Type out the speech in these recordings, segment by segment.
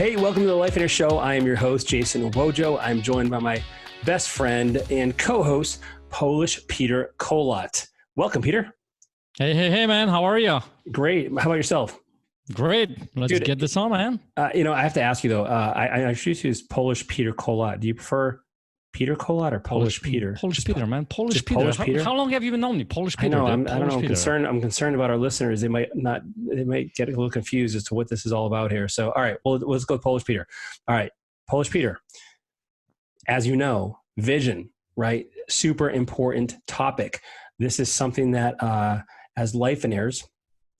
Hey, welcome to the Lifeonaire Show. I am your host, Jason Wojo. I'm joined by my best friend and co-host, Polish Peter Kolot. Welcome, Peter. Hey, man. How are you? Great. How about yourself? Great. Let's get this on, man. I have to ask you, though, I introduced you as Polish Peter Kolot. Do you prefer Peter Kolot or Polish Peter? Polish Peter, man. Polish Peter. Polish Peter. How long have you known me? Polish Peter. I know. I don't know. I'm concerned about our listeners. They might get a little confused as to what this is all about here. So, all right. Well, let's go with Polish Peter. All right. Polish Peter. As you know, vision, right? Super important topic. This is something that, as Lifeonaires,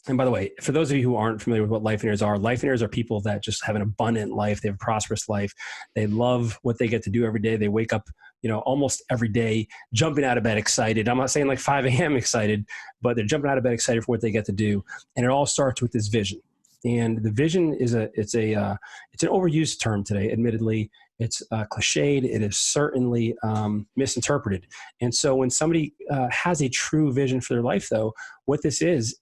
and by the way, for those of you who aren't familiar with what Lifeonaires are people that just have an abundant life. They have a prosperous life. They love what they get to do every day. They wake up, almost every day, jumping out of bed excited. I'm not saying like 5 a.m. excited, but they're jumping out of bed excited for what they get to do. And it all starts with this vision. And the vision is it's an overused term today. Admittedly, it's cliched. It is certainly misinterpreted. And so when somebody has a true vision for their life, though, what this is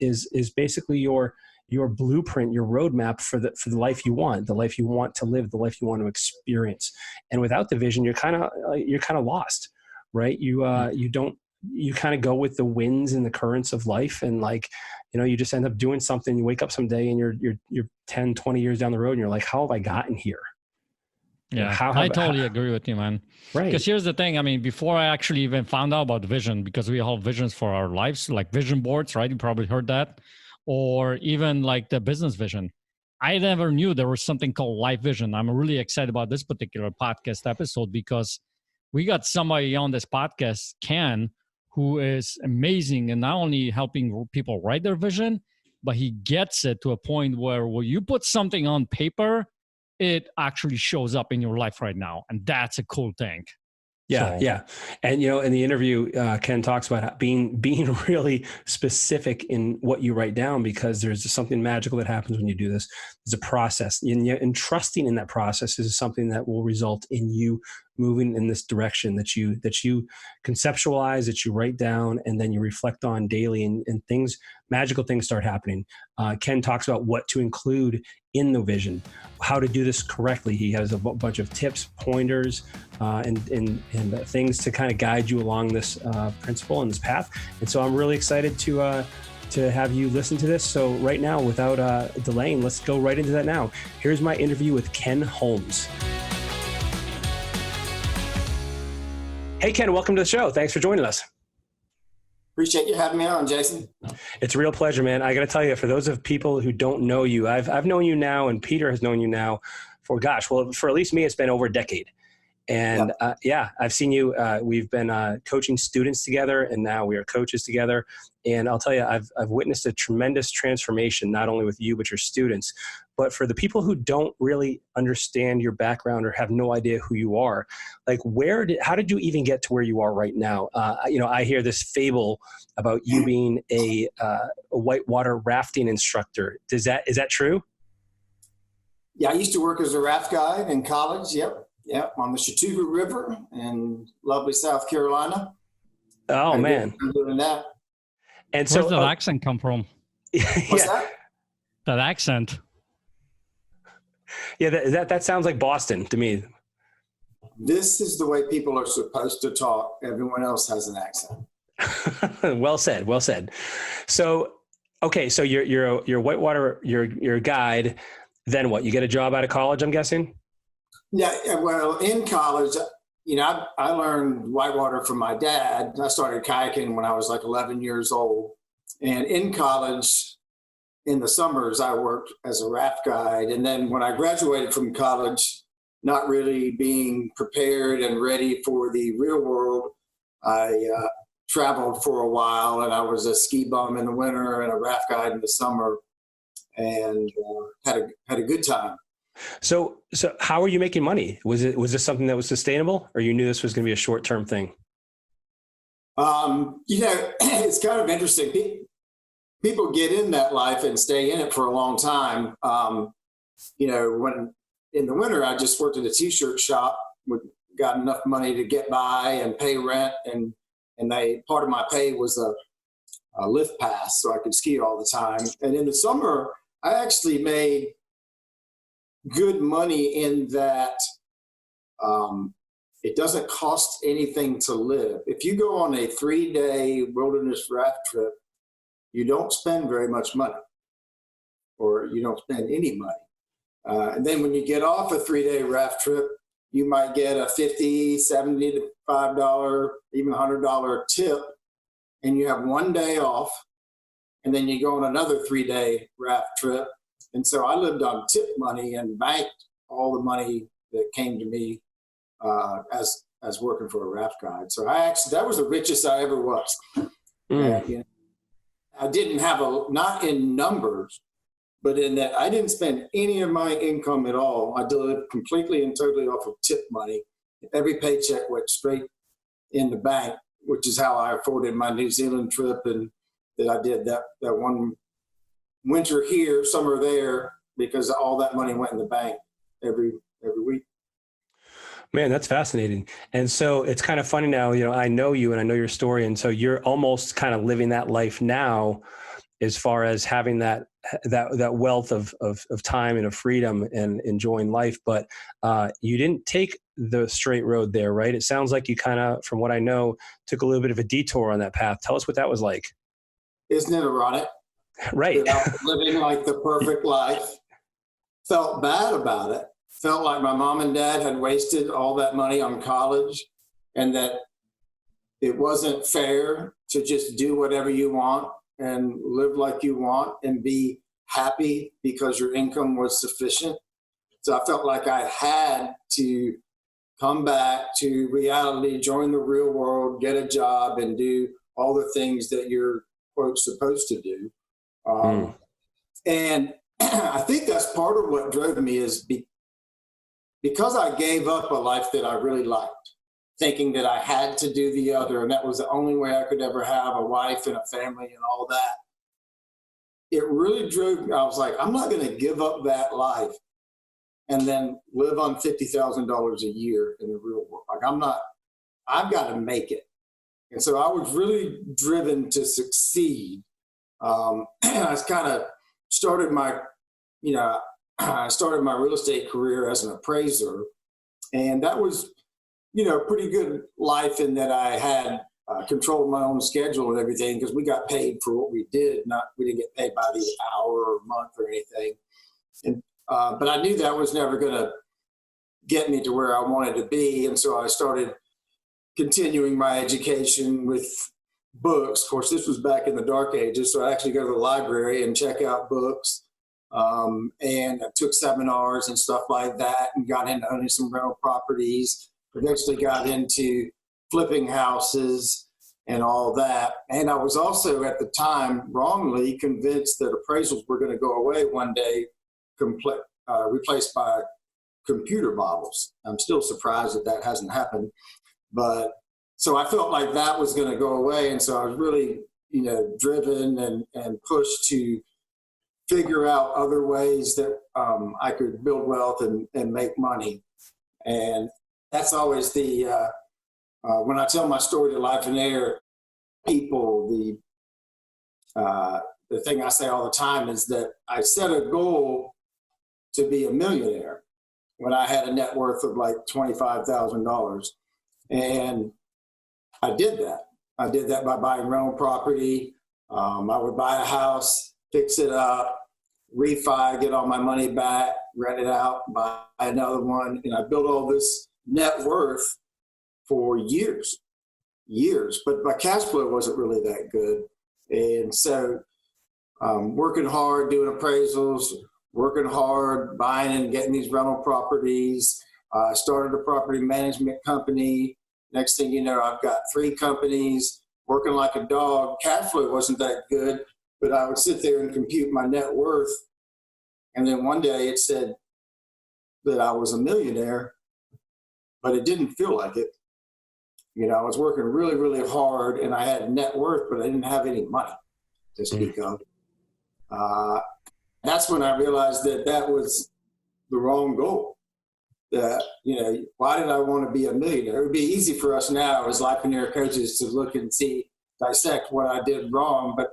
basically your blueprint, your roadmap for the life you want, the life you want to live, the life you want to experience. And without the vision, you're kind of lost, right? You kind of go with the winds and the currents of life, and you just end up doing something. You wake up someday and you're 10, 20 years down the road, and you're like, how have I gotten here? Yeah, I totally agree with you, man. Right. Because here's the thing. I mean, before I actually even found out about vision, because we all have visions for our lives, like vision boards, right? You probably heard that. Or even like the business vision. I never knew there was something called life vision. I'm really excited about this particular podcast episode because we got somebody on this podcast, Ken, who is amazing and not only helping people write their vision, but he gets it to a point where you put something on paper, it actually shows up in your life right now. And that's a cool thing. Yeah. Yeah. And, in the interview, Ken talks about being really specific in what you write down, because there's something magical that happens when you do this. There's a process, and trusting in that process is something that will result in you moving in this direction that you conceptualize, that you write down, and then you reflect on daily, and magical things start happening. Ken talks about what to include in the vision, how to do this correctly. He has a bunch of tips, pointers, and things to kind of guide you along this principle and this path. And so I'm really excited to have you listen to this. So right now, without delaying, let's go right into that now. Here's my interview with Ken Holmes. Hey, Ken, welcome to the show. Thanks for joining us. Appreciate you having me on, Jason. It's a real pleasure, man. I got to tell you, for those of people who don't know you, I've known you now, and Peter has known you now for at least me, it's been over a decade. And I've seen you. We've been coaching students together, and now we are coaches together. And I'll tell you, I've witnessed a tremendous transformation, not only with you, but your students. But for the people who don't really understand your background or have no idea who you are, like how did you even get to where you are right now? I hear this fable about you being a whitewater rafting instructor. Is that true? Yeah, I used to work as a raft guide in college. Yep, on the Chattooga River in lovely South Carolina. Oh, man. I'm doing that. And so, where's that accent come from? What's that? That accent. Yeah, that sounds like Boston to me. This is the way people are supposed to talk. Everyone else has an accent. Well said. So, okay, so you're whitewater, you're a guide. Then what? You get a job out of college, I'm guessing? Yeah, well, in college, I learned whitewater from my dad. I started kayaking when I was like 11 years old. And in college, in the summers, I worked as a raft guide. And then when I graduated from college, not really being prepared and ready for the real world, I traveled for a while, and I was a ski bum in the winter and a raft guide in the summer, and had a good time. So how are you making money? Was this something that was sustainable, or you knew this was going to be a short-term thing? It's kind of interesting. People get in that life and stay in it for a long time. When in the winter, I just worked at a t-shirt shop, got enough money to get by and pay rent, and part of my pay was a lift pass, so I could ski all the time. And in the summer, I actually made good money in that it doesn't cost anything to live. If you go on a 3-day wilderness raft trip, you don't spend very much money, or you don't spend any money. And then when you get off a 3-day raft trip, you might get a $50, $75, even $100 tip, and you have 1 day off, and then you go on another 3-day raft trip. And so I lived on tip money and banked all the money that came to me as working for a raft guide. So that was the richest I ever was. You know, I didn't have not in numbers, but in that I didn't spend any of my income at all. I lived completely and totally off of tip money. Every paycheck went straight in the bank, which is how I afforded my New Zealand trip, and that I did that one winter here, summer there, because all that money went in the bank every week. Man, that's fascinating. And so it's kind of funny now, I know you and I know your story. And so you're almost kind of living that life now, as far as having that wealth of time and of freedom and enjoying life. But you didn't take the straight road there, right? It sounds like you kind of, from what I know, took a little bit of a detour on that path. Tell us what that was like. Isn't it ironic? Right. That I was living like the perfect life. Felt bad about it. Felt like my mom and dad had wasted all that money on college, and that it wasn't fair to just do whatever you want and live like you want and be happy because your income was sufficient. So I felt like I had to come back to reality, join the real world, get a job, and do all the things that you're, quote, supposed to do. And I think that's part of what drove me, is because I gave up a life that I really liked, thinking that I had to do the other, and that was the only way I could ever have a wife and a family and all that. It really drove me. I was like, I'm not going to give up that life and then live on $50,000 a year in the real world. Like, I've got to make it. And so I was really driven to succeed. I kind of started my real estate career as an appraiser, and that was, pretty good life in that I had controlled my own schedule and everything, because we got paid for what we did. We didn't get paid by the hour or month or anything. And but I knew that was never going to get me to where I wanted to be, and so I started continuing my education with books. Of course, this was back in the dark ages, so I actually go to the library and check out books. And I took seminars and stuff like that, and got into owning some rental properties. Eventually got into flipping houses and all that. And I was also, at the time, wrongly convinced that appraisals were going to go away one day, replaced by computer models. I'm still surprised that hasn't happened. But so I felt like that was going to go away. And so I was really, driven and pushed to figure out other ways that I could build wealth and make money. And that's always when I tell my story to Lifeonaire people, the thing I say all the time is that I set a goal to be a millionaire when I had a net worth of like $25,000. And I did that. I did that by buying rental property. I would buy a house, fix it up, refi, get all my money back, rent it out, buy another one. And I built all this net worth for years. But my cash flow wasn't really that good. And so working hard, doing appraisals, working hard, buying and getting these rental properties. I started a property management company. Next thing you know, I've got 3 companies, working like a dog. Cash flow wasn't that good, but I would sit there and compute my net worth. And then one day it said that I was a millionaire, but it didn't feel like it. I was working really, really hard, and I had net worth, but I didn't have any money to speak of. That's when I realized that was the wrong goal. That, why did I want to be a millionaire? It would be easy for us now as Lifeonaire coaches to look and dissect what I did wrong, but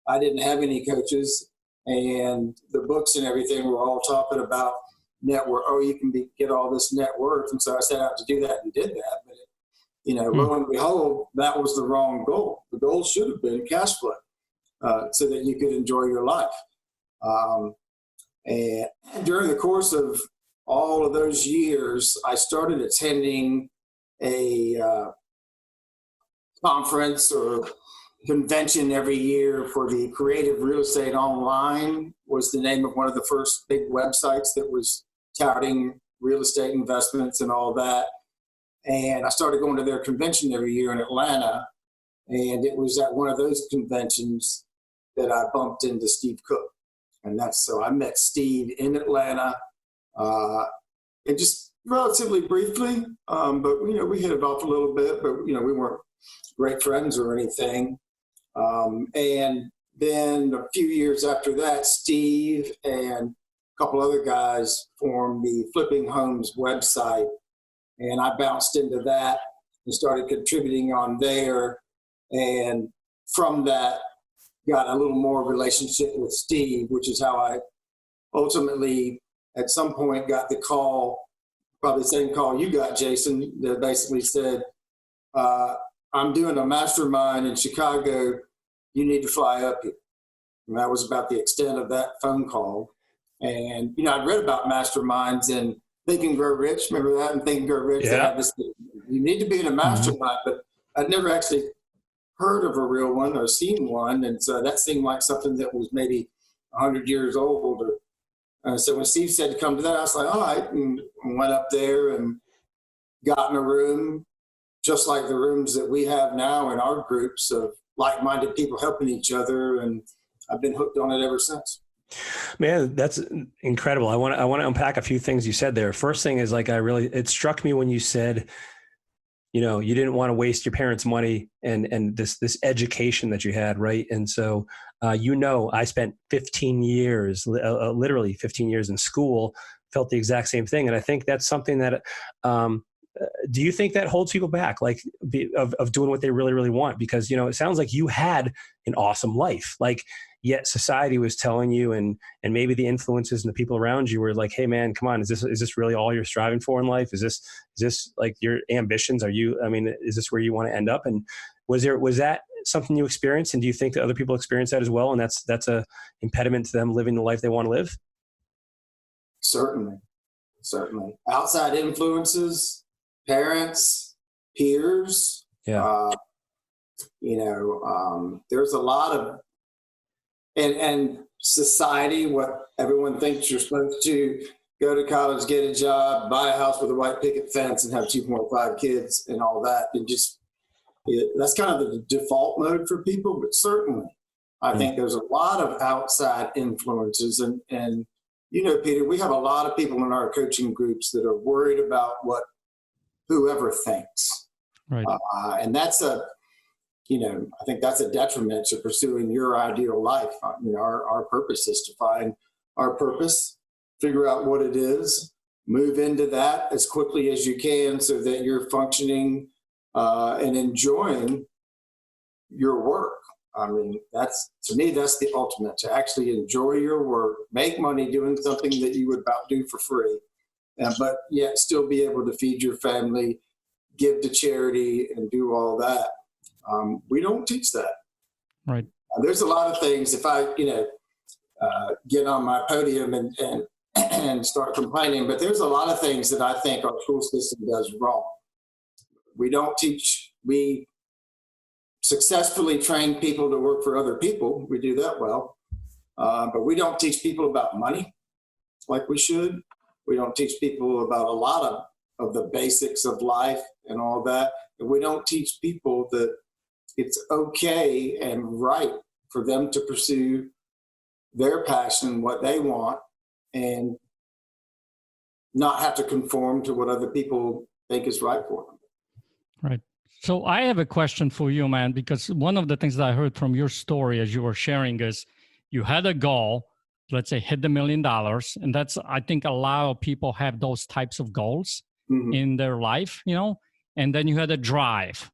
I didn't have any coaches, and the books and everything were all talking about network. Oh, you can get all this net worth. And so I set out to do that and did that. But, lo and behold, that was the wrong goal. The goal should have been cash flow so that you could enjoy your life. And during the course of all of those years, I started attending a conference or convention every year for the Creative Real Estate Online was the name of one of the first big websites that was touting real estate investments and all that. And I started going to their convention every year in Atlanta. And it was at one of those conventions that I bumped into Steve Cook. And so I met Steve in Atlanta, and just relatively briefly, but we hit it off a little bit, but we weren't great friends or anything. And then a few years after that, Steve and a couple other guys formed the Flipping Homes website, and I bounced into that and started contributing on there. And from that, got a little more relationship with Steve, which is how I ultimately, at some point, got the call, probably the same call you got, Jason, that basically said, I'm doing a mastermind in Chicago. You need to fly up here. And that was about the extent of that phone call. And, I'd read about masterminds and Think and Grow Rich. Remember that? And Think and Grow Rich. Yeah. You need to be in a mastermind, but I'd never actually heard of a real one or seen one. And so that seemed like something that was maybe 100 years old. So when Steve said to come to that, I was like, all right, and went up there and got in a room, just like the rooms that we have now in our groups of like-minded people helping each other. And I've been hooked on it ever since. Man, that's incredible. I want to unpack a few things you said there. First thing is it struck me when you said, you didn't want to waste your parents' money and this education that you had, right? And so, I spent 15 years, literally 15 years in school, felt the exact same thing. And I think that's something that, do you think that holds people back, of doing what they really, really want? Because, it sounds like you had an awesome life, yet society was telling you, and maybe the influences and the people around you were like, hey man, come on, is this really all you're striving for in life? Is this like your ambitions? Is this where you want to end up? And was that something you experienced? And do you think that other people experience that as well? And that's a impediment to them living the life they want to live? Certainly. Outside influences, parents, peers, yeah. There's a lot of, and society, what everyone thinks you're supposed to go to college, get a job, buy a house with a white picket fence and have 2.5 kids and all that. And that's kind of the default mode for people, but certainly I think there's a lot of outside influences. And Peter, we have a lot of people in our coaching groups that are worried about what whoever thinks. Right. And that's I think that's a detriment to pursuing your ideal life. Our purpose is to find our purpose, figure out what it is, move into that as quickly as you can so that you're functioning and enjoying your work. To me, that's the ultimate, to actually enjoy your work, make money doing something that you would about do for free, but yet still be able to feed your family, give to charity, and do all that. We don't teach that. Right. There's a lot of things. If I, get on my podium and start complaining, but there's a lot of things that I think our school system does wrong. We successfully train people to work for other people. We do that well. But we don't teach people about money like we should. We don't teach people about a lot of the basics of life and all that. And we don't teach people that it's okay and right for them to pursue their passion, what they want, and not have to conform to what other people think is right for them. Right. So I have a question for you, man, because one of the things that I heard from your story as you were sharing is you had a goal, let's say hit $1 million. And that's, I think a lot of people have those types of goals in their life, and then you had a drive.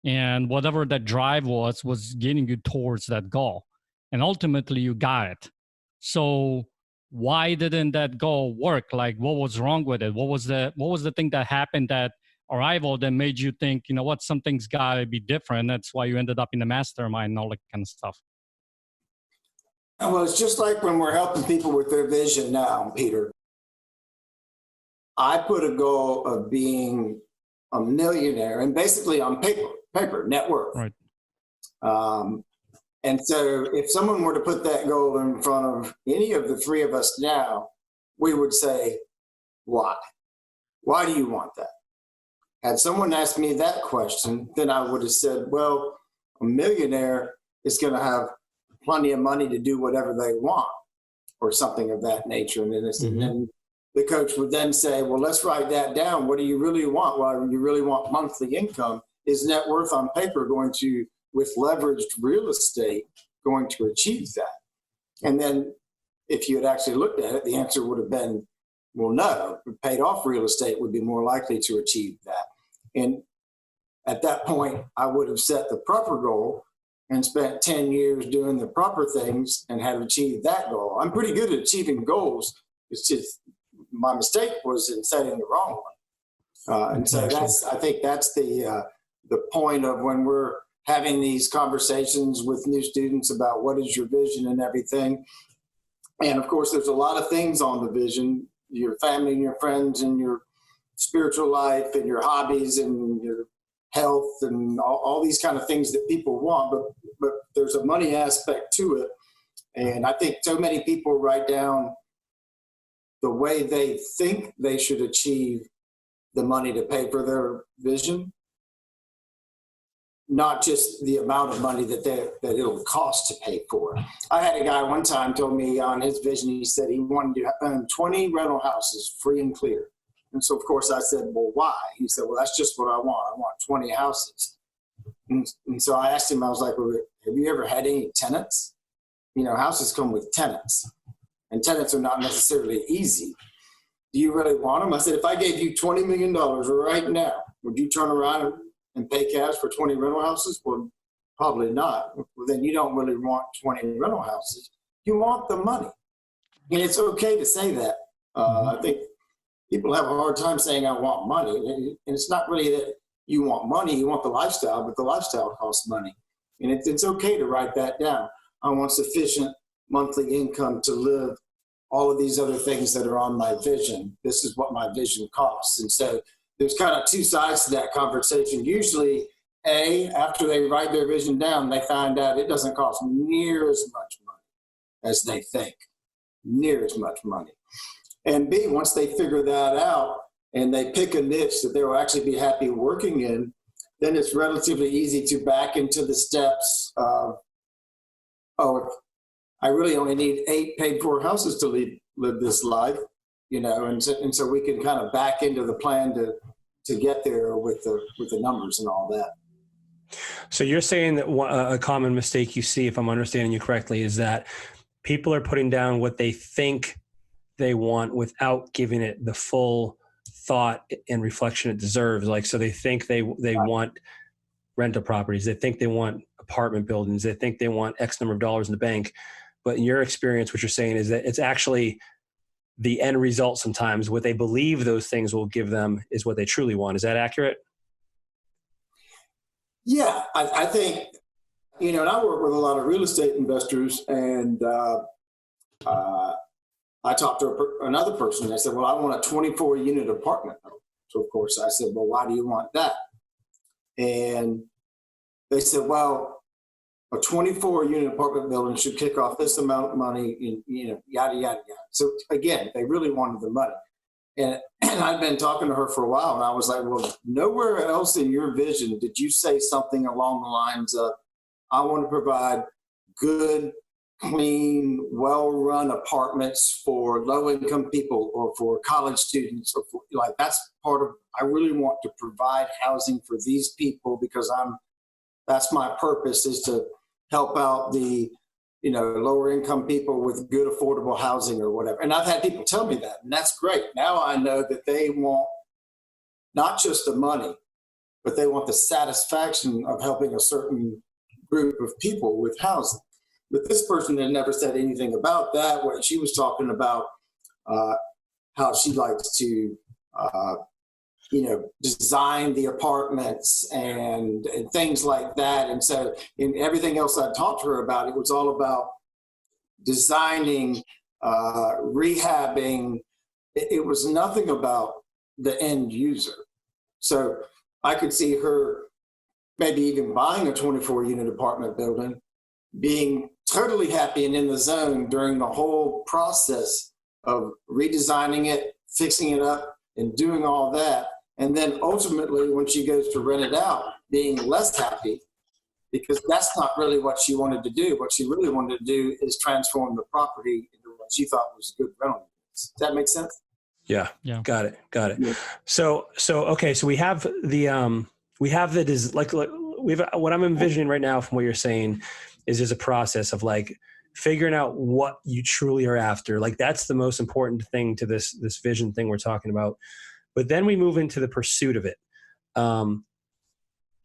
And whatever that drive was getting you towards that goal. And ultimately you got it. So why didn't that goal work? Like, what was wrong with it? What was the thing that happened that arrival that made you think, you know what, something's got to be different? That's why you ended up in the mastermind and all that kind of stuff. Well, it's just like when we're helping people with their vision now, Peter. I put a goal of being a millionaire, and basically on paper, net worth. Right. And so if someone were to put that goal in front of any of the three of us now, we would say, why? Why do you want that? Had someone asked me that question, then I would have said, well, a millionaire is going to have plenty of money to do whatever they want, or something of that nature. And then the coach would then say, well, let's write that down. What do you really want? Well, you really want monthly income. Is net worth on paper going to, with leveraged real estate, going to achieve that? And then if you had actually looked at it, the answer would have been, well, no, paid off real estate would be more likely to achieve that. And at that point, I would have set the proper goal and spent 10 years doing the proper things and had achieved that goal. I'm pretty good at achieving goals. It's just my mistake was in setting the wrong one. And so I think that's the point of when we're having these conversations with new students about what is your vision and everything. And of course, there's a lot of things on the vision, your family and your friends and your spiritual life and your hobbies and your health and all these kind of things that people want, but there's a money aspect to it. And I think so many people write down the way they think they should achieve the money to pay for their vision, not just the amount of money that it'll cost to pay for it. I had a guy one time told me on his vision, he said he wanted to own 20 rental houses free and clear. And so, of course, I said, well, why? He said, well, that's just what I want. I want 20 houses. And so I asked him, I was like, well, have you ever had any tenants? You know, houses come with tenants, and tenants are not necessarily easy. Do you really want them? I said, if I gave you $20 million right now, would you turn around and pay cash for 20 rental houses? Well, probably not. Well, then you don't really want 20 rental houses. You want the money. And it's okay to say that. I think people have a hard time saying, I want money. And it's not really that you want money, you want the lifestyle, but the lifestyle costs money. And it's okay to write that down. I want sufficient monthly income to live all of these other things that are on my vision. This is what my vision costs. And so there's kind of two sides to that conversation. Usually, after they write their vision down, they find out it doesn't cost near as much money as they think, near as much money. And B, once they figure that out and they pick a niche that they'll actually be happy working in, then it's relatively easy to back into the steps of, I really only need 8 paid-for houses to live this life, you know, and so we can kind of back into the plan to get there with the numbers and all that. So you're saying that a common mistake you see, if I'm understanding you correctly, is that people are putting down what they think they want without giving it the full thought and reflection it deserves. Like, so they think they want rental properties. They think they want apartment buildings. They think they want X number of dollars in the bank. But in your experience, what you're saying is that it's actually the end result. Sometimes what they believe those things will give them is what they truly want. Is that accurate? Yeah, I think, you know, and I work with a lot of real estate investors, and I talked to another person. I said, well, I want a 24-unit apartment. So, of course, I said, well, why do you want that? And they said, well, a 24-unit apartment building should kick off this amount of money, and, you know, yada, yada, yada. So, again, they really wanted the money. And I'd been talking to her for a while, and I was like, well, nowhere else in your vision did you say something along the lines of, I want to provide good, clean, well-run apartments for low-income people or for college students, or for, like, that's part of, I really want to provide housing for these people because that's my purpose, is to help out the, you know, lower income people with good affordable housing or whatever. And I've had people tell me that, and that's great. Now I know that they want not just the money, but they want the satisfaction of helping a certain group of people with housing. But this person had never said anything about that. What she was talking about, how she likes to, design the apartments and things like that. And so in everything else I talked to her about, it was all about designing, rehabbing. It was nothing about the end user. So I could see her maybe even buying a 24-unit apartment building, being totally happy and in the zone during the whole process of redesigning it, fixing it up, and doing all that. And then ultimately, when she goes to rent it out, being less happy, because that's not really what she wanted to do. What she really wanted to do is transform the property into what she thought was good rental units. Does that make sense? Yeah. Got it. Yeah. So we have what I'm envisioning right now from what you're saying is there's a process of like figuring out what you truly are after. Like that's the most important thing to this vision thing we're talking about. But then we move into the pursuit of it.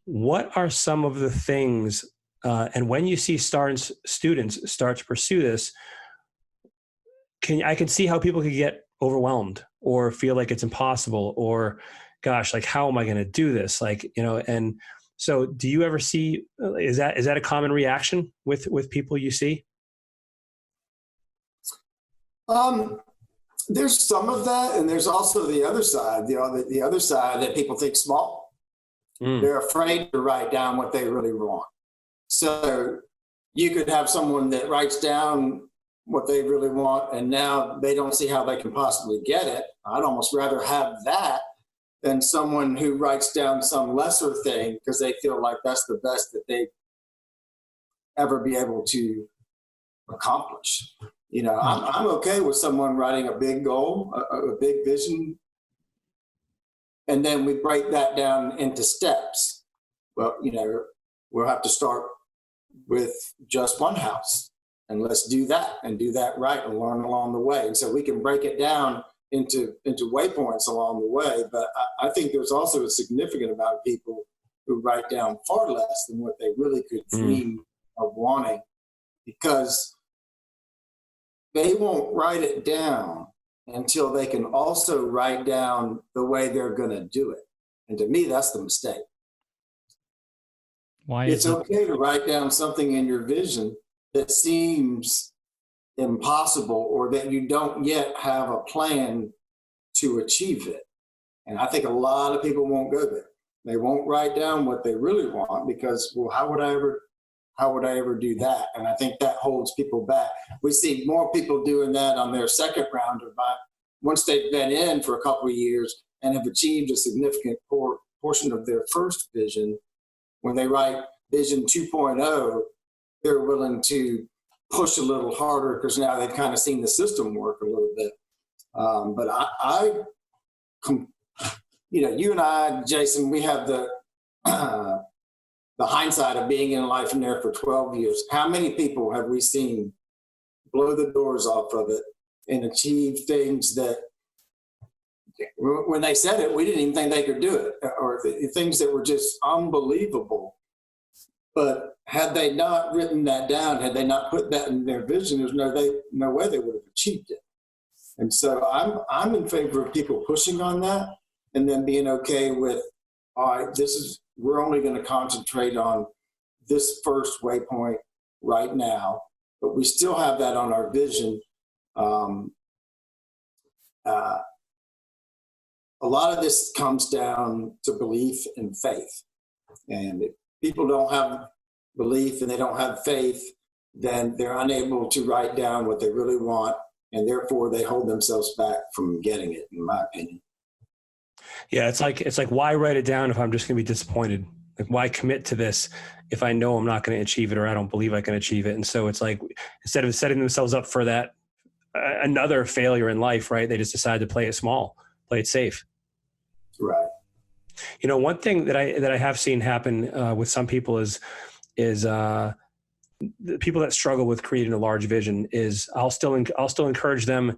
What are some of the things, and when you see students start to pursue this, I can see how people could get overwhelmed or feel like it's impossible or gosh, like how am I going to do this? Like, and so do you ever see, is that a common reaction with people you see? There's some of that, and there's also the other side, the other side that people think small. They're afraid to write down what they really want. So you could have someone that writes down what they really want, and now they don't see how they can possibly get it. I'd almost rather have that than someone who writes down some lesser thing because they feel like that's the best that they ever be able to accomplish. I'm okay with someone writing a big goal, a big vision, and then we break that down into steps. Well, we'll have to start with just one house, and let's do that and do that right and learn along the way. And so we can break it down into waypoints along the way. But I think there's also a significant amount of people who write down far less than what they really could dream of wanting, because they won't write it down until they can also write down the way they're going to do it. And to me, that's the mistake. Why it's okay to write down something in your vision that seems impossible or that you don't yet have a plan to achieve it. And I think a lot of people won't go there. They won't write down what they really want because, well, how would I ever do that? And I think that holds people back. We see more people doing that on their second round of once they've been in for a couple of years and have achieved a significant portion of their first vision. When they write vision 2.0, they're willing to push a little harder because now they've kind of seen the system work a little bit. But you and I, Jason, we have the hindsight of being in Lifeonaire for 12 years. How many people have we seen blow the doors off of it and achieve things that when they said it, we didn't even think they could do it, or things that were just unbelievable. But had they not written that down, had they not put that in their vision, there's no way they would have achieved it. And so I'm in favor of people pushing on that and then being okay with, all right, we're only going to concentrate on this first waypoint right now, but we still have that on our vision. A lot of this comes down to belief and faith. And if people don't have belief and they don't have faith, then they're unable to write down what they really want, and therefore they hold themselves back from getting it, in my opinion. Yeah, it's like why write it down if I'm just going to be disappointed? Like, why commit to this if I know I'm not going to achieve it or I don't believe I can achieve it? And so it's like, instead of setting themselves up for that another failure in life, right? They just decide to play it small, play it safe. Right. One thing that I have seen happen with some people is the people that struggle with creating a large vision is I'll still encourage them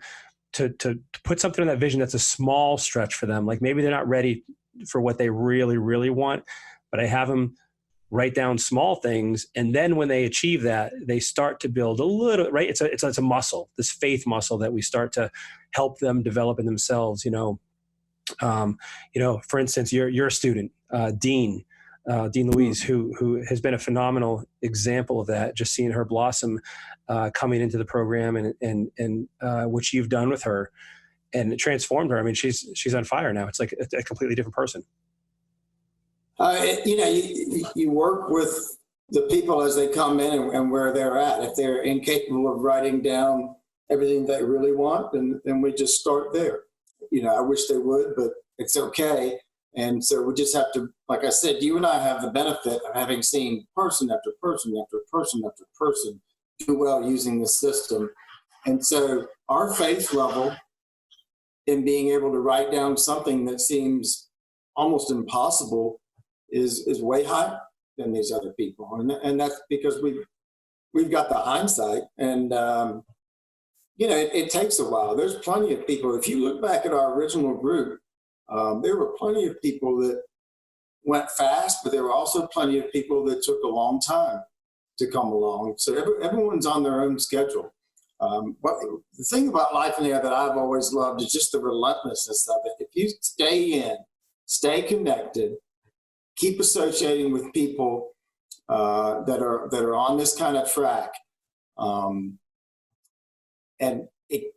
to put something in that vision that's a small stretch for them. Like maybe they're not ready for what they really, really want, but I have them write down small things. And then when they achieve that, they start to build a little, right? It's a muscle, this faith muscle that we start to help them develop in themselves. For instance, you're a student, Dean Louise, who has been a phenomenal example of that, just seeing her blossom, coming into the program and what you've done with her, and it transformed her. I mean, she's on fire now. It's like a completely different person. You work with the people as they come in and where they're at. If they're incapable of writing down everything they really want, then we just start there. I wish they would, but it's okay. And so we just have to, like I said, you and I have the benefit of having seen person after person after person after person do well using the system. And so our faith level in being able to write down something that seems almost impossible is way higher than these other people. And that's because we've got the hindsight, and it takes a while. There's plenty of people. If you look back at our original group, there were plenty of people that went fast, but there were also plenty of people that took a long time to come along. So everyone's on their own schedule. But the thing about Lifeonaire that I've always loved is just the relentlessness of it. If you stay in, stay connected, keep associating with people that are on this kind of track, and it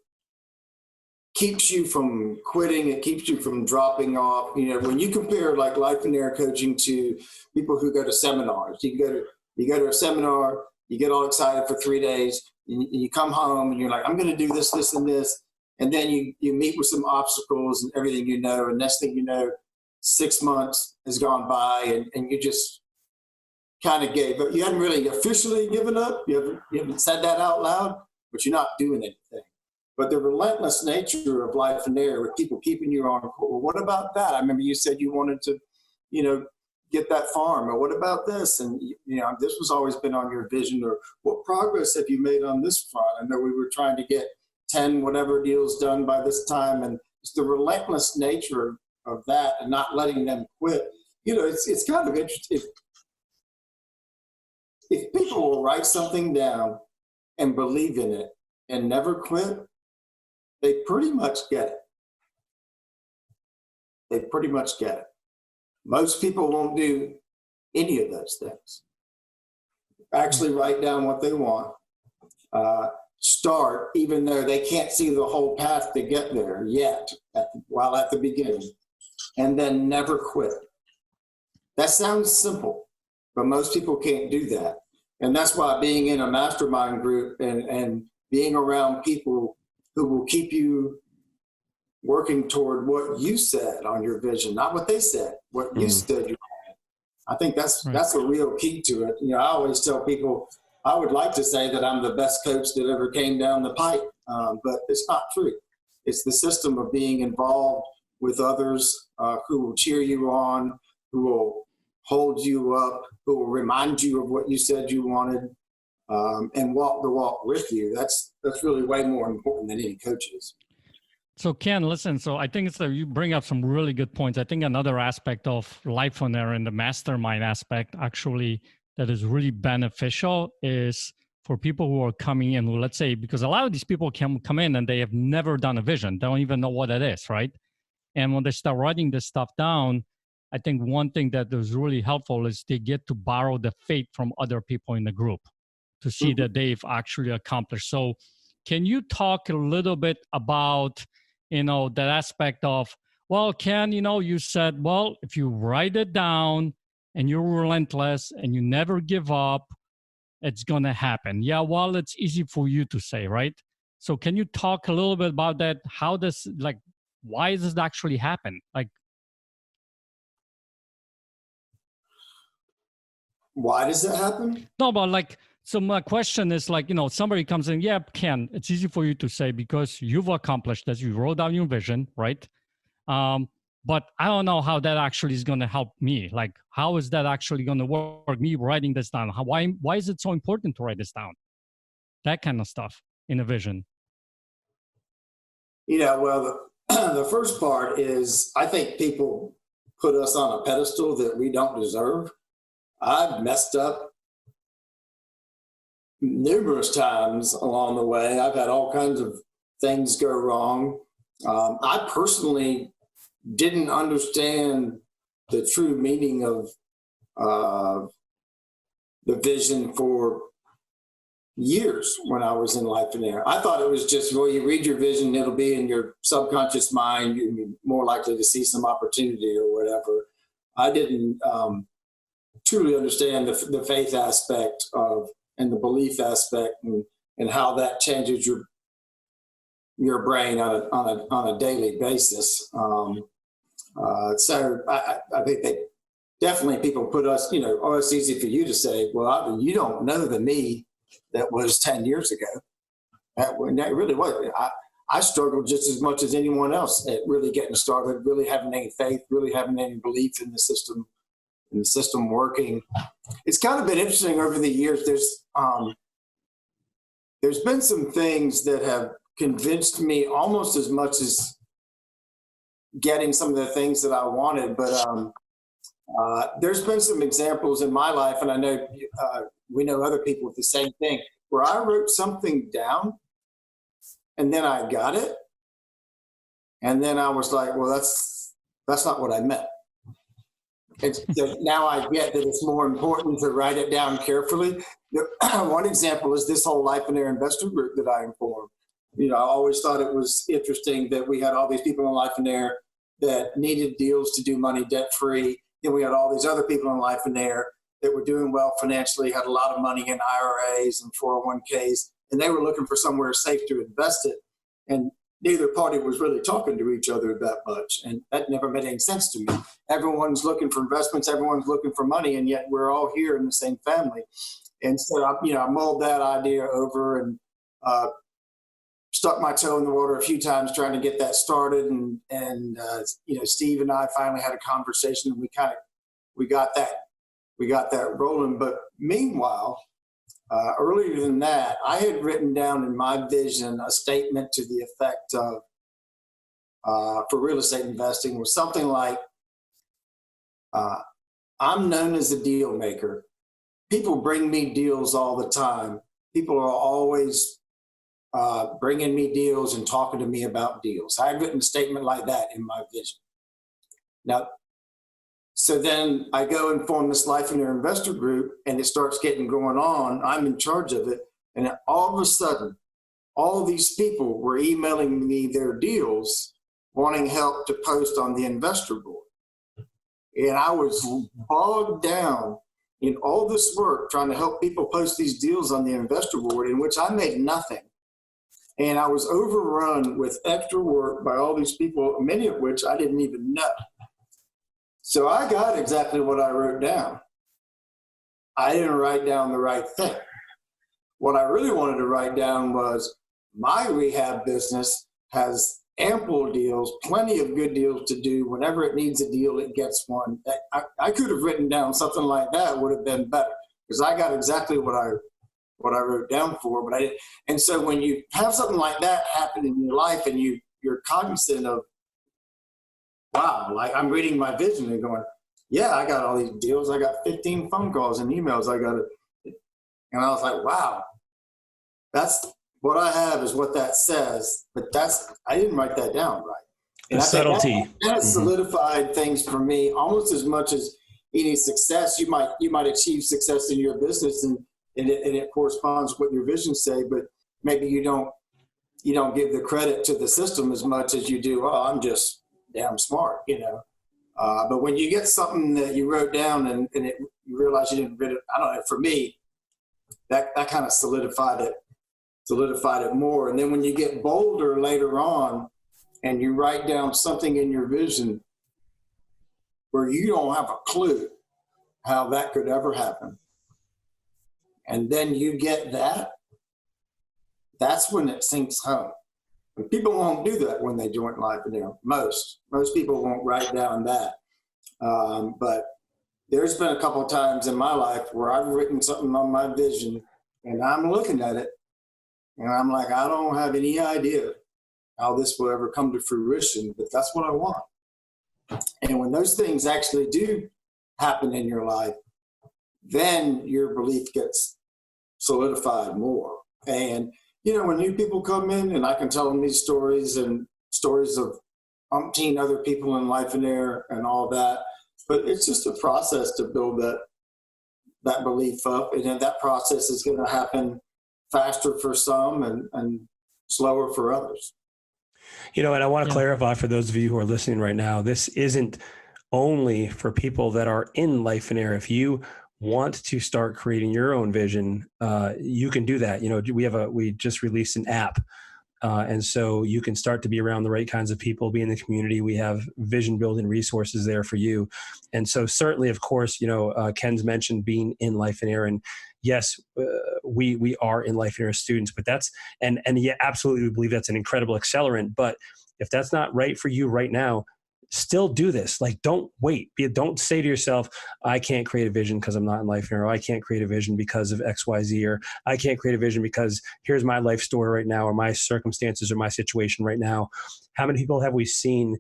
keeps you from quitting. It keeps you from dropping off. When you compare like Lifeonaire coaching to people who go to seminars, you go to a seminar, you get all excited for 3 days, and you come home and you're like, I'm going to do this, this, and this, and then you meet with some obstacles and everything, and next thing you know, 6 months has gone by, and you just kind of gave up. You hadn't really officially given up. You haven't said that out loud, but you're not doing anything. But the relentless nature of Lifeonaire, with people keeping you on, well, what about that? I remember you said you wanted to, get that farm, or what about this? And this was always been on your vision, or what progress have you made on this front? I know we were trying to get 10 whatever deals done by this time, and it's the relentless nature of that and not letting them quit. It's kind of interesting. If people will write something down and believe in it and never quit, they pretty much get it. They pretty much get it. Most people won't do any of those things. Actually write down what they want. Start, even though they can't see the whole path to get there yet, while at the beginning. And then never quit. That sounds simple, but most people can't do that. And that's why being in a mastermind group and being around people who will keep you working toward what you said on your vision, not what they said, what you said you wanted. I think that's a real key to it. I always tell people, I would like to say that I'm the best coach that ever came down the pipe, but it's not true. It's the system of being involved with others who will cheer you on, who will hold you up, who will remind you of what you said you wanted, and walk the walk with you. That's really way more important than any coaches. So Ken, listen, so I think you bring up some really good points. I think another aspect of Lifeonaire and the mastermind aspect actually that is really beneficial is for people who are coming in, let's say, because a lot of these people can come in and they have never done a vision. They don't even know what it is, right? And when they start writing this stuff down, I think one thing that is really helpful is they get to borrow the faith from other people in the group to see that they've actually accomplished. So can you talk a little bit about, that aspect of, well, Ken, you said, well, if you write it down and you're relentless and you never give up, it's going to happen. Yeah, well, it's easy for you to say, right? So can you talk a little bit about that? How does, why does it actually happen? Why does it happen? No, but so my question is somebody comes in, yeah, Ken, it's easy for you to say because you've accomplished this. You wrote down your vision, right? But I don't know how that actually is going to help me. How is that actually going to work? Me writing this down. Why is it so important to write this down? That kind of stuff in a vision. Well, the first part is I think people put us on a pedestal that we don't deserve. I've messed up numerous times along the way. I've had all kinds of things go wrong. I personally didn't understand the true meaning of the vision for years when I was in Lifeonaire. I thought it was just, well, you read your vision, it'll be in your subconscious mind, you're more likely to see some opportunity or whatever. I didn't truly understand the faith aspect of and the belief aspect and how that changes your brain on a daily basis. So I think that definitely people put us, oh, it's easy for you to say, well, you don't know the me that was 10 years ago. That really was. I struggled just as much as anyone else at really getting started, really having any faith, really having any belief in the system working. It's kind of been interesting over the years. There's been some things that have convinced me almost as much as getting some of the things that I wanted, but there's been some examples in my life, and I know we know other people with the same thing, where I wrote something down and then I got it. And then I was like, well, that's not what I meant. So now I get that it's more important to write it down carefully. One example is this whole Lifeonaire investor group that I informed. I always thought it was interesting that we had all these people in Lifeonaire that needed deals to do money debt-free. Then we had all these other people in Lifeonaire that were doing well financially, had a lot of money in IRAs and 401ks, and they were looking for somewhere safe to invest it. And neither party was really talking to each other that much. And that never made any sense to me. Everyone's looking for investments, everyone's looking for money, and yet we're all here in the same family. And so, I mulled that idea over and stuck my toe in the water a few times trying to get that started. And Steve and I finally had a conversation, and we got that rolling. But meanwhile, earlier than that, I had written down in my vision a statement to the effect of, for real estate investing, was something like, I'm known as a deal maker. People bring me deals all the time. People are always bringing me deals and talking to me about deals. I had written a statement like that in my vision. Now, so then I go and form this Lifeonaire investor group, and it starts getting going on. I'm in charge of it. And all of a sudden, all these people were emailing me their deals, wanting help to post on the investor board. And I was bogged down in all this work trying to help people post these deals on the investor board, in which I made nothing. And I was overrun with extra work by all these people, many of which I didn't even know. So I got exactly what I wrote down. I didn't write down the right thing. What I really wanted to write down was, my rehab business has ample deals, plenty of good deals to do. Whenever it needs a deal, it gets one. I could have written down something like that, would have been better, because I got exactly what I wrote down for, but I didn't. And so when you have something like that happen in your life, and you're cognizant of, wow, like I'm reading my vision and going, yeah, I got all these deals. I got 15 phone calls and emails. And I was like, wow, that's what I have is what that says. But I didn't write that down right. And the subtlety. That solidified things for me almost as much as any success. You might achieve success in your business and it corresponds with what your visions say, but maybe you don't give the credit to the system as much as you do, oh, I'm just damn smart, but when you get something that you wrote down and you realize you didn't read it, I don't know, for me, that kind of solidified it more. And then when you get bolder later on and you write down something in your vision where you don't have a clue how that could ever happen, and then you get that's when it sinks home. And people won't do that when they join Lifeonaire. Most people won't write down that. But there's been a couple of times in my life where I've written something on my vision and I'm looking at it and I'm like, I don't have any idea how this will ever come to fruition, but that's what I want. And when those things actually do happen in your life, then your belief gets solidified more. And, you know, when new people come in and I can tell them these stories and stories of umpteen other people in Lifeonaire and all that, but it's just a process to build that belief up. And then that process is going to happen faster for some and slower for others. You know, and I want to clarify for those of you who are listening right now, this isn't only for people that are in Lifeonaire. If you want to start creating your own vision, you can do that. You know, we just released an app. And so you can start to be around the right kinds of people, be in the community. We have vision building resources there for you. And so certainly, of course, you know, Ken's mentioned being in Lifeonaire, and yes, we are in Lifeonaire students, but that's, and yeah, absolutely, we believe that's an incredible accelerant. But if that's not right for you right now, still do this. Like, don't wait. Don't say to yourself, I can't create a vision because I'm not in Lifeonaire, or I can't create a vision because of X, Y, Z, or I can't create a vision because here's my life story right now, or my circumstances, or my situation right now. How many people have we seen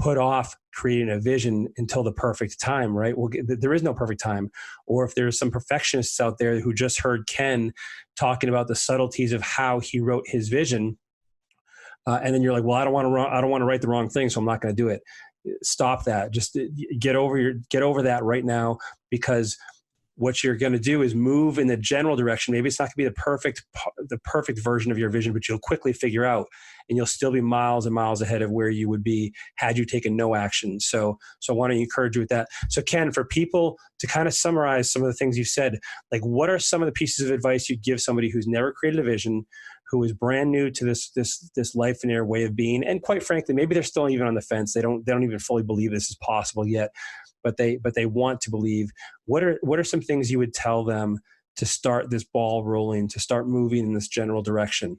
put off creating a vision until the perfect time, right? Well, there is no perfect time. Or if there's some perfectionists out there who just heard Ken talking about the subtleties of how he wrote his vision, and then you're like, well, I don't want to write the wrong thing, so I'm not going to do it. Stop that. Just get over that right now, because what you're going to do is move in the general direction. Maybe it's not going to be the perfect version of your vision, but you'll quickly figure out, and you'll still be miles and miles ahead of where you would be had you taken no action. So I want to encourage you with that. So Ken, for people to kind of summarize some of the things you said, like, what are some of the pieces of advice you'd give somebody who's never created a vision, who is brand new to this Lifeonaire way of being, and quite frankly, maybe they're still even on the fence. They don't even fully believe this is possible yet, but they want to believe. What are some things you would tell them to start this ball rolling, to start moving in this general direction?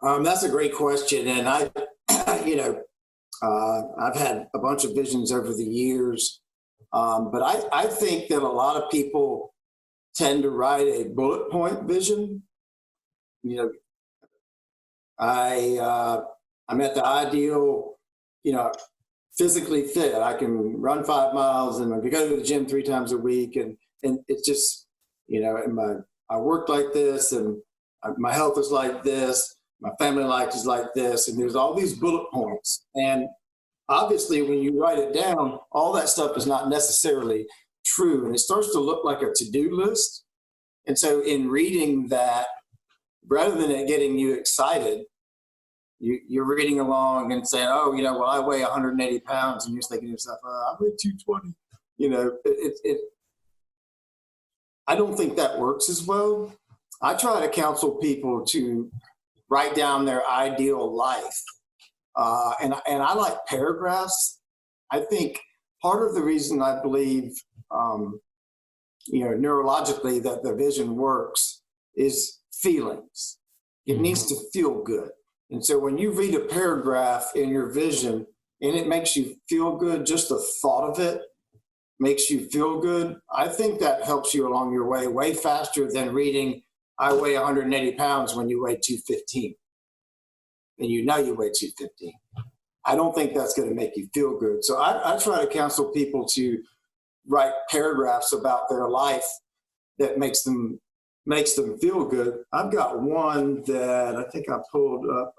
That's a great question, and I've had a bunch of visions over the years, but I think that a lot of people tend to write a bullet point vision. You know, I'm at the ideal, you know, physically fit. I can run 5 miles and I go to the gym 3 times a week, and it's just, you know, and I work like this, and my health is like this, my family life is like this, and there's all these bullet points. And obviously, when you write it down, all that stuff is not necessarily true, and it starts to look like a to-do list. And so, in reading that, rather than it getting you excited, you're reading along and saying, oh, you know, well, I weigh 180 pounds. And you're thinking to yourself, I weigh 220. You know, I don't think that works as well. I try to counsel people to write down their ideal life. And I like paragraphs. I think part of the reason I believe, neurologically that the vision works is feelings. It needs to feel good. And so when you read a paragraph in your vision and it makes you feel good, just the thought of it makes you feel good, I think that helps you along your way faster than reading, I weigh 180 pounds when you weigh 215. And you know you weigh 215. I don't think that's going to make you feel good. So I try to counsel people to write paragraphs about their life that makes them feel good. I've got one that I think I pulled up.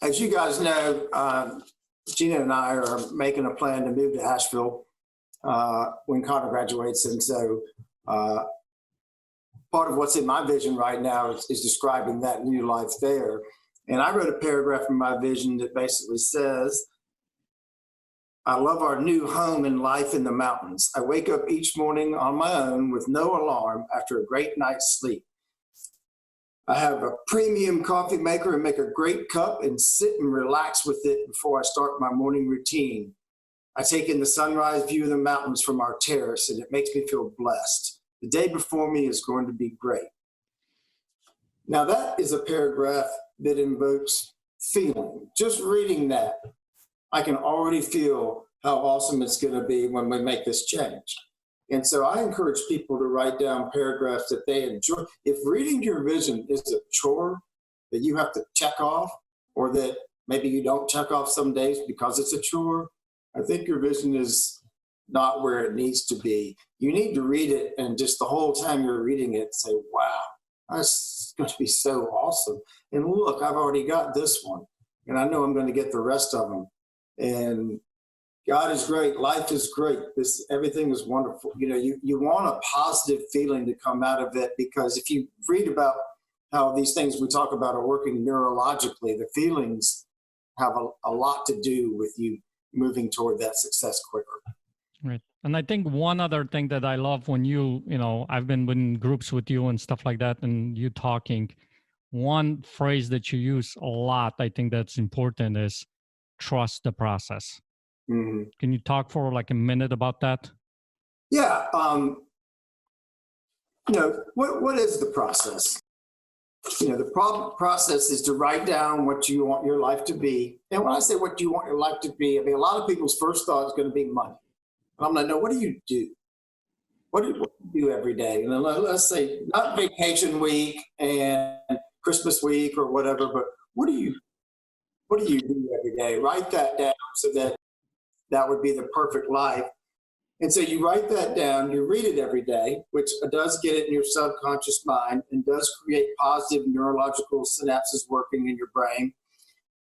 As you guys know, Gina and I are making a plan to move to Asheville when Connor graduates. And so part of what's in my vision right now is describing that new life there. And I wrote a paragraph in my vision that basically says, I love our new home and life in the mountains. I wake up each morning on my own with no alarm after a great night's sleep. I have a premium coffee maker and make a great cup and sit and relax with it before I start my morning routine. I take in the sunrise view of the mountains from our terrace, and it makes me feel blessed. The day before me is going to be great. Now that is a paragraph that invokes feeling. Just reading that, I can already feel how awesome it's going to be when we make this change. And so I encourage people to write down paragraphs that they enjoy. If reading your vision is a chore that you have to check off, or that maybe you don't check off some days because it's a chore, I think your vision is not where it needs to be. You need to read it, and just the whole time you're reading it, say, wow, that's going to be so awesome. And look, I've already got this one, and I know I'm going to get the rest of them. And God is great. Life is great. Everything is wonderful. You want a positive feeling to come out of it, because if you read about how these things we talk about are working neurologically, the feelings have a lot to do with you moving toward that success quicker. Right. And I think one other thing that I love when I've been in groups with you and stuff like that, and you talking, one phrase that you use a lot, I think that's important, is trust the process. Mm-hmm. Can you talk for like a minute about that? Yeah. What is the process? The process is to write down what you want your life to be. And when I say what you want your life to be, I mean, a lot of people's first thought is going to be money. And I'm like, no, what do you do? What do you do every day? And let's say not vacation week and Christmas week or whatever, but what do you do every day? Write that down so that would be the perfect life. And so you write that down, you read it every day, which does get it in your subconscious mind and does create positive neurological synapses working in your brain.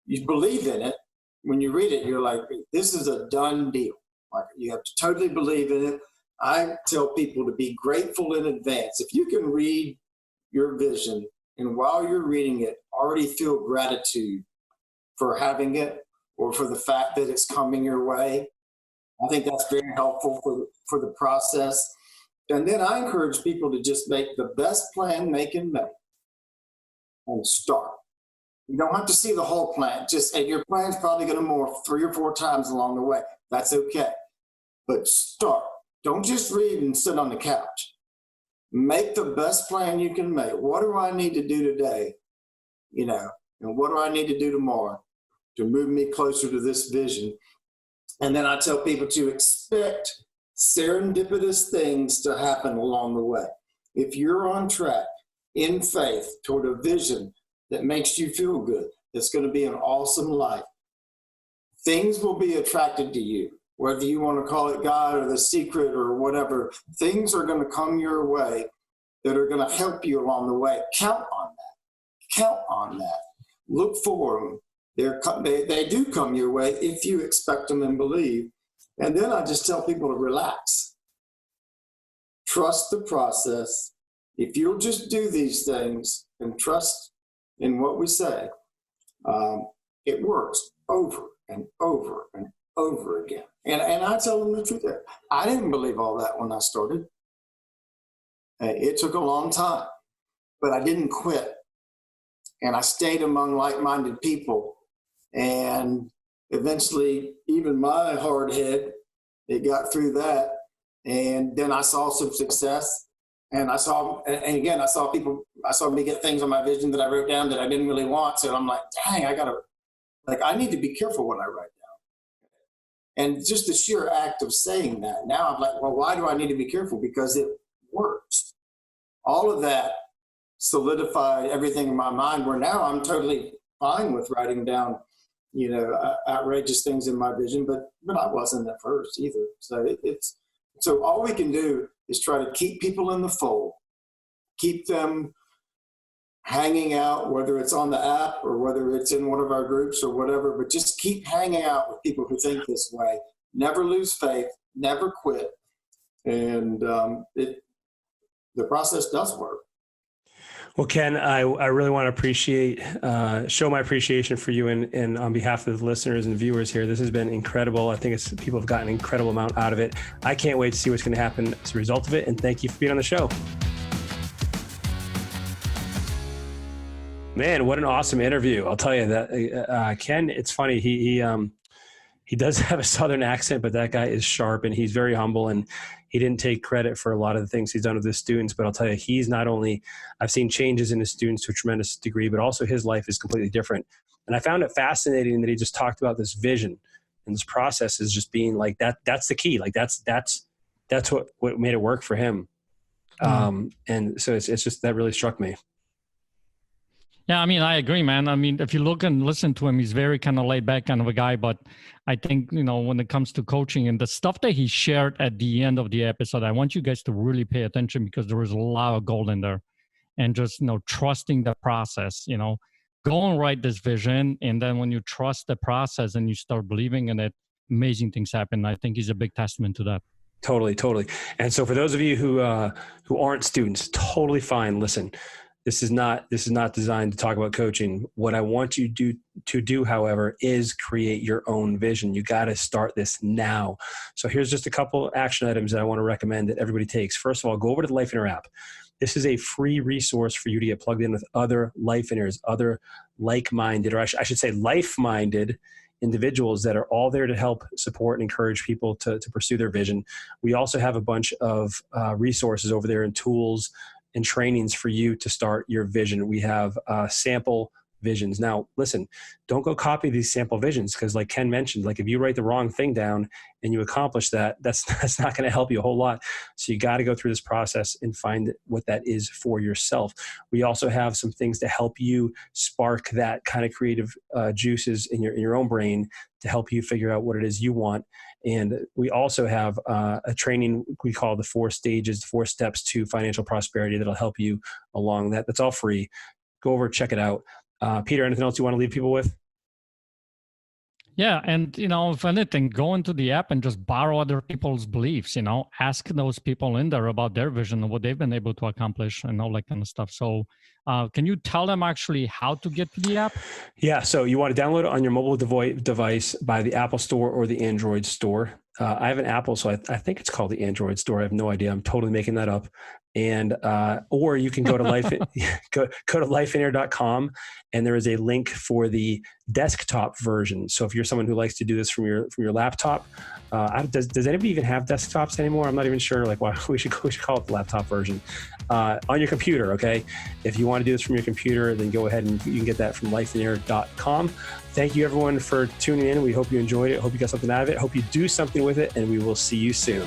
You believe in it. When you read it, you're like, this is a done deal. Like, you have to totally believe in it. I tell people to be grateful in advance. If you can read your vision and while you're reading it, already feel gratitude for having it or for the fact that it's coming your way, I think that's very helpful for the process. And then I encourage people to just make the best plan they can make and start. You don't have to see the whole plan. And your plan's probably going to morph 3 or 4 times along the way. That's okay. But start. Don't just read and sit on the couch. Make the best plan you can make. What do I need to do today? And what do I need to do tomorrow to move me closer to this vision? And then I tell people to expect serendipitous things to happen along the way. If you're on track in faith toward a vision that makes you feel good, that's going to be an awesome life, things will be attracted to you, whether you want to call it God or the secret or whatever. Things are going to come your way that are going to help you along the way. Count on that. Count on that. Look for them. They do come your way if you expect them and believe. And then I just tell people to relax. Trust the process. If you'll just do these things and trust in what we say, it works over and over and over again. And I tell them the truth. I didn't believe all that when I started. It took a long time, but I didn't quit. And I stayed among like-minded people. And eventually, even my hard head, it got through that. And then I saw some success. And I saw me get things on my vision that I wrote down that I didn't really want. So I'm like, dang, I need to be careful what I write down. And just the sheer act of saying that, now I'm like, well, why do I need to be careful? Because it works. All of that solidified everything in my mind, where now I'm totally fine with writing down outrageous things in my vision, but I wasn't at first either. So all we can do is try to keep people in the fold, keep them hanging out, whether it's on the app or whether it's in one of our groups or whatever, but just keep hanging out with people who think this way. Never lose faith, never quit. And the process does work. Well, Ken, I really want to show my appreciation for you and on behalf of the listeners and viewers here. This has been incredible. I think people have gotten an incredible amount out of it. I can't wait to see what's going to happen as a result of it. And thank you for being on the show. Man, what an awesome interview. I'll tell you that Ken, it's funny. He does have a Southern accent, but that guy is sharp and he's very humble, and he didn't take credit for a lot of the things he's done with his students. But I'll tell you, he's not only, I've seen changes in his students to a tremendous degree, but also his life is completely different. And I found it fascinating that he just talked about this vision and this process is just being like that. That's the key. Like that's what made it work for him. And so it's just, that really struck me. Yeah, I mean, I agree, man. I mean, if you look and listen to him, he's very kind of laid back kind of a guy. But I think, when it comes to coaching and the stuff that he shared at the end of the episode, I want you guys to really pay attention because there was a lot of gold in there. And just, trusting the process, go and write this vision. And then when you trust the process and you start believing in it, amazing things happen. I think he's a big testament to that. Totally. And so for those of you who aren't students, totally fine. Listen, this is not designed to talk about coaching. What I want you to do, however, is create your own vision. You got to start this now. So here's just a couple action items that I want to recommend that everybody takes. First of all, go over to the Lifeonaire app. This is a free resource for you to get plugged in with other Lifeonaires, other like-minded, or I should say life-minded individuals that are all there to help support and encourage people to pursue their vision. We also have a bunch of resources over there and tools and trainings for you to start your vision. We have sample visions. Now, listen, don't go copy these sample visions because like Ken mentioned, like if you write the wrong thing down and you accomplish that, that's not going to help you a whole lot. So you got to go through this process and find what that is for yourself. We also have some things to help you spark that kind of creative juices in your own brain to help you figure out what it is you want. And we also have a training we call the 4 stages, 4 steps to financial prosperity that'll help you along that. That's all free. Go over, check it out. Peter, anything else you want to leave people with? Yeah. And, if anything, go into the app and just borrow other people's beliefs, ask those people in there about their vision and what they've been able to accomplish and all that kind of stuff. So can you tell them actually how to get to the app? Yeah. So you want to download it on your mobile device by the Apple Store or the Android Store. I have an Apple, so I think it's called the Android Store. I have no idea. I'm totally making that up. And or you can go to go to lifeonaire.com, and there is a link for the desktop version. So if you're someone who likes to do this from your laptop, does anybody even have desktops anymore? I'm not even sure. Like, why we should call it the laptop version on your computer. Okay, if you want to do this from your computer, then go ahead and you can get that from lifeonaire.com. Thank you everyone for tuning in. We hope you enjoyed it. Hope you got something out of it. Hope you do something with it, and we will see you soon.